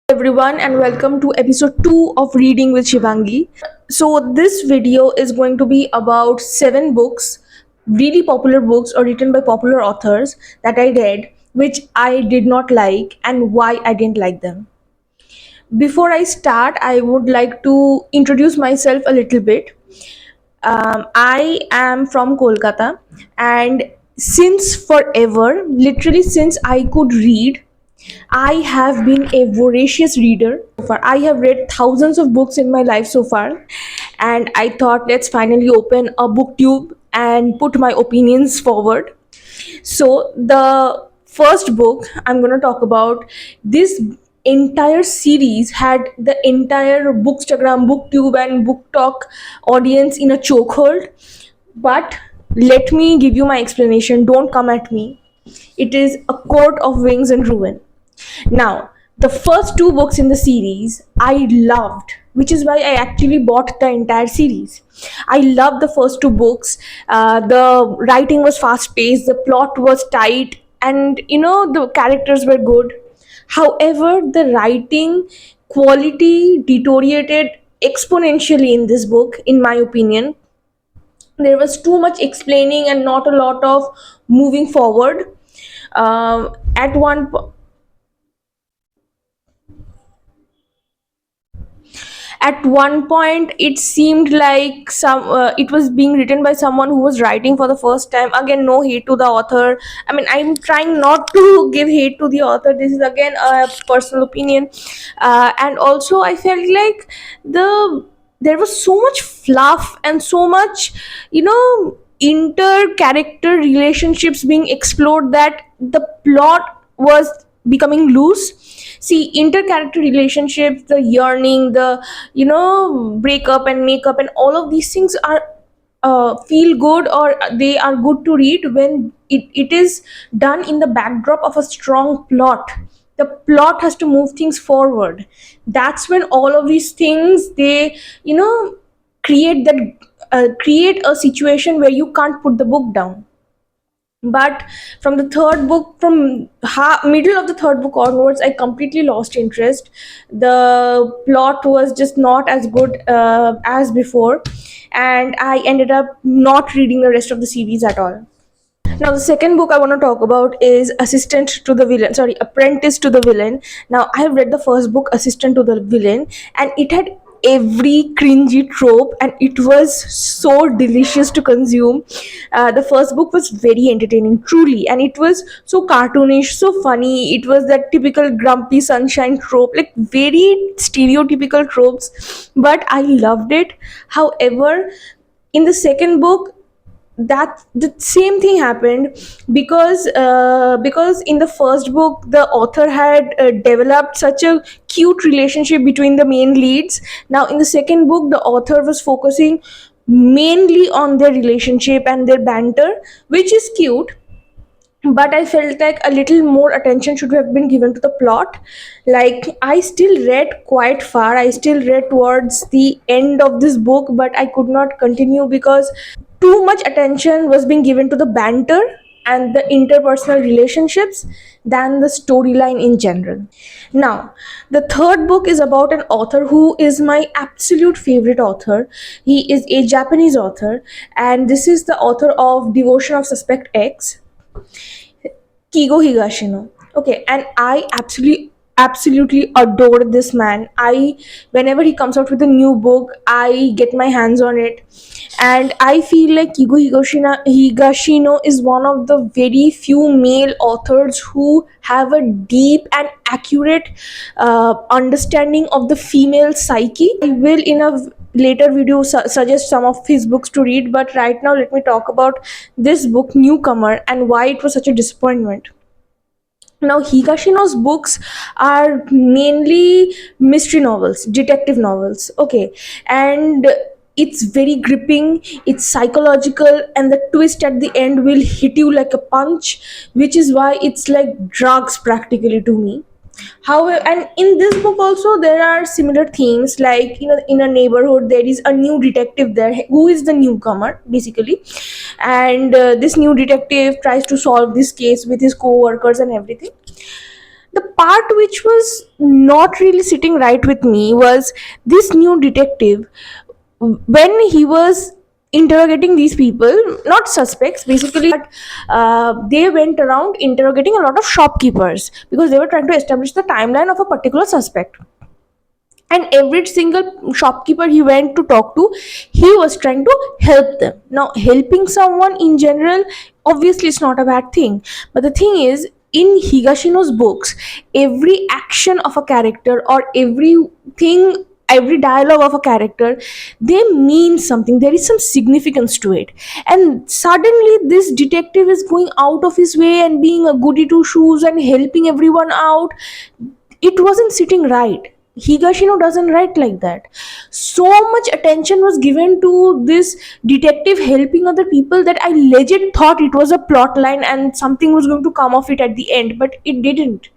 Everyone, and welcome to episode 2 of Reading with Shivangi. So this video is going to be about 7 books, really popular books or written by popular authors that I read which I did not like and why I didn't like them. Before I start, I would like to introduce myself a little bit. I am from Kolkata, and since forever, literally since I could read, I have been a voracious reader so far. I have read thousands of books in my life so far, and I thought let's finally open a booktube and put my opinions forward. So, the first book I'm going to talk about, this entire series had the entire Bookstagram, Booktube, and Book Talk audience in a chokehold. But let me give you my explanation. Don't come at me. It is A Court of Wings and Ruin. Now, the first 2 books in the series I loved, which is why I actually bought the entire series. I loved the first 2 books. The writing was fast paced, the plot was tight, and the characters were good. However, the writing quality deteriorated exponentially in this book, in my opinion. There was too much explaining and not a lot of moving forward. At one point it seemed like it was being written by someone who was writing for the first time. Again, no hate to the author. I mean, I'm trying not to give hate to the author. This is again a personal opinion. And also I felt like there was so much fluff and so much inter character relationships being explored that the plot was becoming loose. See, inter-character relationships, the yearning, the breakup and makeup, and all of these things are feel good, or they are good to read when it is done in the backdrop of a strong plot. The plot has to move things forward. That's when all of these things, they create that create a situation where you can't put the book down. But from the third book, from middle of the third book onwards, I completely lost interest. The plot was just not as good as before, and I ended up not reading the rest of the series at all. Now, the second book I want to talk about is Assistant to the Villain. Sorry, Apprentice to the Villain. Now, I have read the first book, Assistant to the Villain, and it had every cringy trope, and it was so delicious to consume. The first book was very entertaining, truly, and it was so cartoonish, so funny. It was that typical grumpy sunshine trope, like very stereotypical tropes, but I loved it. However, in the second book, that the same thing happened, because in the first book the author had developed such a cute relationship between the main leads. Now in the second book, the author was focusing mainly on their relationship and their banter, which is cute, but I felt like a little more attention should have been given to the plot. Like, I still read quite far, I still read towards the end of this book, but I could not continue because too much attention was being given to the banter and the interpersonal relationships than the storyline in general. Now, the third book is about an author who is my absolute favorite author. He is a Japanese author, and this is the author of Devotion of Suspect X, Kigo Higashino. Okay, and I absolutely adore this man. I Whenever he comes out with a new book, I get my hands on it. And I feel like Higashino is one of the very few male authors who have a deep and accurate understanding of the female psyche. I will in a later video suggest some of his books to read, but right now let me talk about this book, Newcomer, and why it was such a disappointment. Now, Higashino's books are mainly mystery novels, detective novels. Okay, and it's very gripping, it's psychological, and the twist at the end will hit you like a punch, which is why it's like drugs practically to me. However, and in this book also there are similar themes, like in a neighborhood there is a new detective there who is the newcomer basically, and this new detective tries to solve this case with his co-workers and everything. The part which was not really sitting right with me was this new detective when he was interrogating these people, not suspects basically, but they went around interrogating a lot of shopkeepers because they were trying to establish the timeline of a particular suspect. And every single shopkeeper he went to talk to, he was trying to help them. Now helping someone in general, obviously it's not a bad thing, but the thing is, in Higashino's books, every action of a character or everything, every dialogue of a character, they mean something, there is some significance to it. And suddenly this detective is going out of his way and being a goody two shoes and helping everyone out. It wasn't sitting right. Higashino doesn't write like that. So much attention was given to this detective helping other people that I legit thought it was a plot line and something was going to come of it at the end, but it didn't.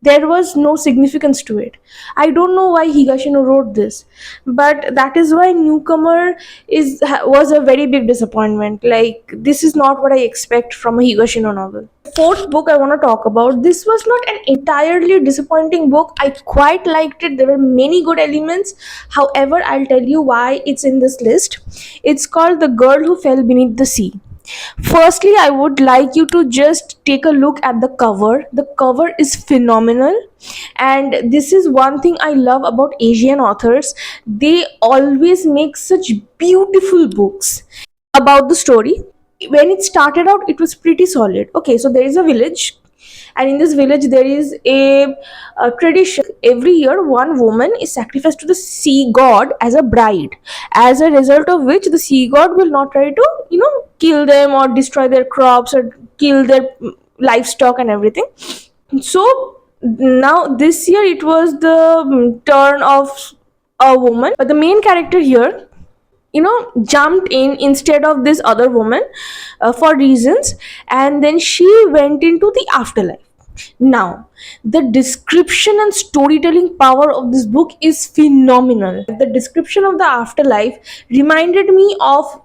There was no significance to it. I don't know why Higashino wrote this, but that is why Newcomer was a very big disappointment. Like, this is not what I expect from a Higashino novel. Fourth book I want to talk about, this was not an entirely disappointing book. I quite liked it. There were many good elements. However, I'll tell you why it's in this list. It's called The Girl Who Fell Beneath the Sea. Firstly, I would like you to just take a look at the cover. The cover is phenomenal, and this is one thing I love about Asian authors. They always make such beautiful books. About the story, when it started out, it was pretty solid. Okay, so there is a village, and in this village there is a tradition. Every year one woman is sacrificed to the sea god as a bride, as a result of which the sea god will not try to, kill them or destroy their crops or kill their livestock and everything. So now this year it was the turn of a woman, but the main character here, jumped in instead of this other woman, for reasons, and then she went into the afterlife. Now, the description and storytelling power of this book is phenomenal. The description of the afterlife reminded me of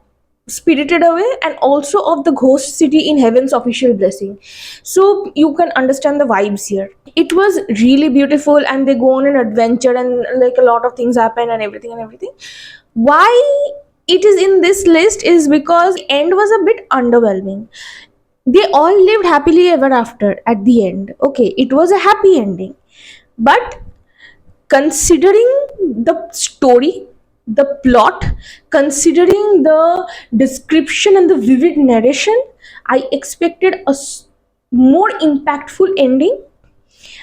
Spirited Away and also of the Ghost City in Heaven's Official Blessing. So you can understand the vibes here. It was really beautiful, and they go on an adventure, and like a lot of things happen and everything and everything. Why it is in this list is because the end was a bit underwhelming. They all lived happily ever after at the end. Okay, it was a happy ending. But considering the story, the plot, considering the description and the vivid narration, I expected a more impactful ending.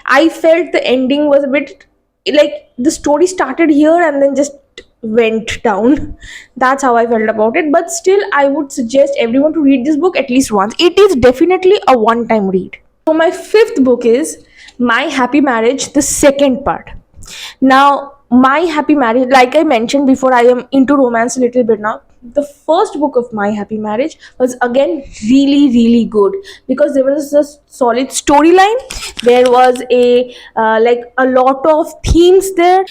I felt the ending was a bit like the story started here and then just went down. That's how I felt about it. But still, I would suggest everyone to read this book at least once. It is definitely a one time read. So, my fifth book is My Happy Marriage, the second part. Now, My Happy Marriage, like I mentioned before, I am into romance a little bit now. The first book of My Happy Marriage was again really, really good because there was a solid storyline. There was a lot of themes there.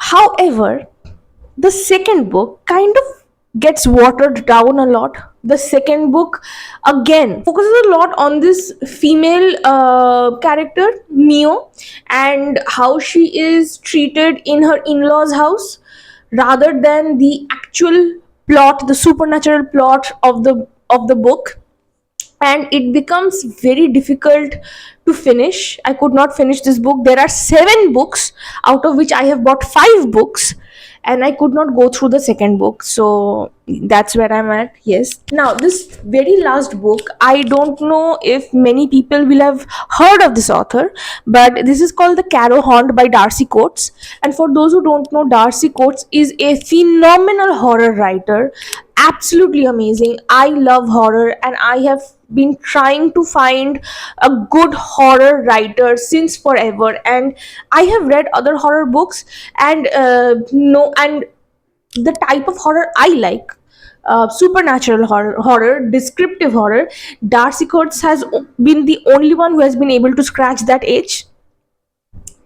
However, the second book kind of gets watered down a lot. The second book again focuses a lot on this female character, Mio, and how she is treated in her in-laws house rather than the actual plot, the supernatural plot of the book. And it becomes very difficult to finish. I could not finish this book. There are 7 books, out of which I have bought 5 books, and I could not go through the second book. So that's where I'm at. Yes. Now, this very last book, I don't know if many people will have heard of this author, but this is called The Carrow Haunt by Darcy Coates. And for those who don't know, Darcy Coates is a phenomenal horror writer, absolutely amazing. I love horror, and I have been trying to find a good horror writer since forever. And I have read other horror books, and no, and the type of horror I like, supernatural horror, descriptive horror. Darcy Coates has been the only one who has been able to scratch that itch.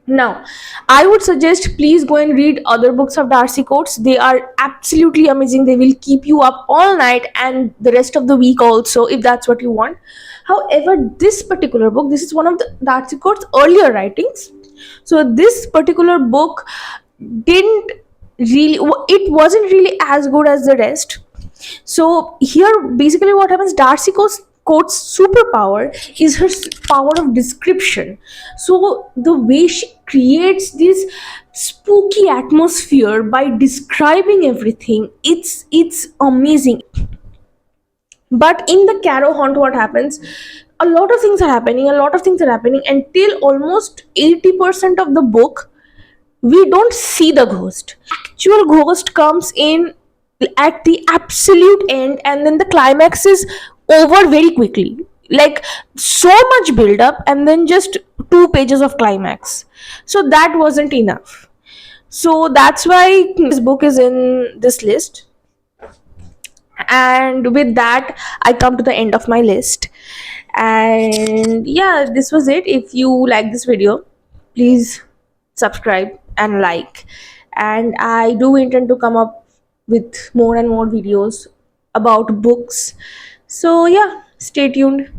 Now, I would suggest please go and read other books of Darcy Coates. They are absolutely amazing. They will keep you up all night and the rest of the week also, if that's what you want. However, this particular book, this is one of the Darcy Coates' earlier writings. So this particular book didn't really, it wasn't really as good as the rest. So here, basically, what happens? Darcy Coates' superpower is her power of description. So the way she creates this spooky atmosphere by describing everything, it's amazing. But in the Caro Hunt, what happens? A lot of things are happening. A lot of things are happening until almost 80% of the book we don't see the ghost. Actual ghost comes in at the absolute end, and then the climax is over very quickly. Like, so much build up and then just 2 pages of climax. So that wasn't enough. So that's why this book is in this list. And with that, I come to the end of my list. And yeah, this was it. If you like this video, please subscribe and like. And I do intend to come up with more and more videos about books. So yeah, stay tuned.